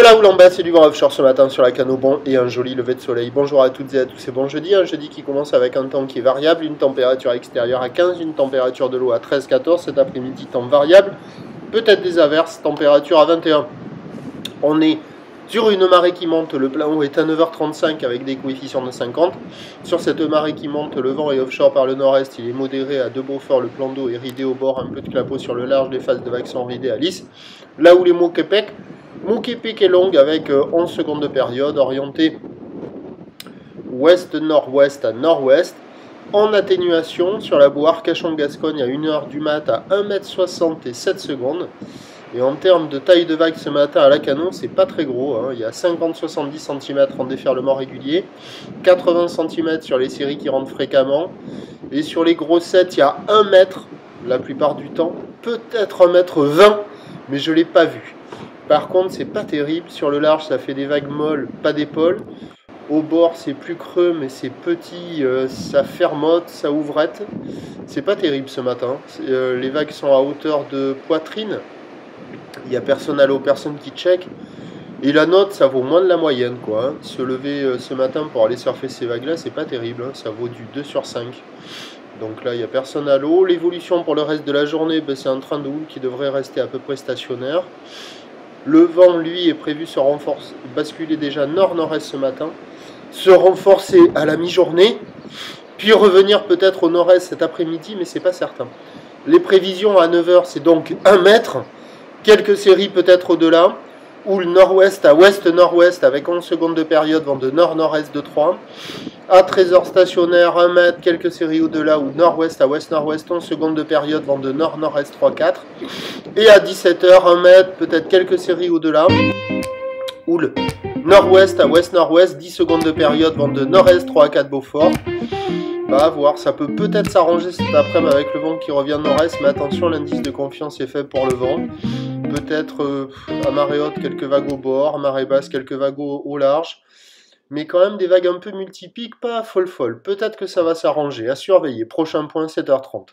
la houle en basse et du vent offshore ce matin sur la Canobon et un joli lever de soleil. Bonjour à toutes et à tous, c'est bon jeudi. Un jeudi qui commence avec un temps qui est variable, une température extérieure à 15, une température de l'eau à 13-14. Cet après-midi, temps variable, peut-être des averses, température à 21. On est sur une marée qui monte, le plan haut est à 9h35 avec des coefficients de 50. Sur cette marée qui monte, le vent est offshore par le nord-est, il est modéré à 2 Beaufort, le plan d'eau est ridé au bord, un peu de clapot sur le large, les phases de vagues sont ridées à lisse. Là où les Moquepec est longue avec 11 secondes de période, orientée ouest-nord-ouest à nord-ouest, en atténuation sur la boue Arcachon-Gascogne à 1h du mat à 1m60 et 7 secondes. Et en termes de taille de vague ce matin à la Canon, c'est pas très gros, hein. Il y a 50-70 cm en déferlement régulier, 80 cm sur les séries qui rentrent fréquemment, et sur les grossettes, il y a 1 mètre la plupart du temps, peut-être 1,20 m, mais je ne l'ai pas vu. Par contre, c'est pas terrible, sur le large, ça fait des vagues molles, pas d'épaule. Au bord, c'est plus creux, mais c'est petit, ça fermote, ça ouvrette. C'est pas terrible ce matin. Les vagues sont à hauteur de poitrine. Il n'y a personne à l'eau, personne qui check. Et la note, ça vaut moins de la moyenne, quoi. Hein. Se lever ce matin pour aller surfer ces vagues-là, c'est pas terrible. Hein. Ça vaut du 2 sur 5. Donc là, il n'y a personne à l'eau. L'évolution pour le reste de la journée, ben, c'est un train de houle qui devrait rester à peu près stationnaire. Le vent, lui, est prévu se renforcer, basculer déjà nord-nord-est ce matin, se renforcer à la mi-journée, puis revenir peut-être au nord-est cet après-midi, mais c'est pas certain. Les prévisions à 9h, c'est donc 1 mètre, quelques séries peut-être au-delà, ou le nord-ouest à ouest-nord-ouest avec 11 secondes de période vent de nord-nord-est de 3. À 13h stationnaire, 1 mètre, quelques séries au-delà, ou nord-ouest à ouest-nord-ouest, 11 secondes de période vent de nord-nord-est 3-4. Et à 17h, 1 mètre, peut-être quelques séries au-delà, ou le nord-ouest à ouest-nord-ouest, 10 secondes de période vent de nord-est 3 à 4 Beaufort. Bah, à voir, ça peut peut-être s'arranger cet après-midi avec le vent qui revient nord-est, mais attention, l'indice de confiance est faible pour le vent. Peut-être à marée haute, quelques vagues au bord, à marée basse, quelques vagues au large. Mais quand même des vagues un peu multipiques, pas folle. Peut-être que ça va s'arranger. À surveiller. Prochain point, 7h30.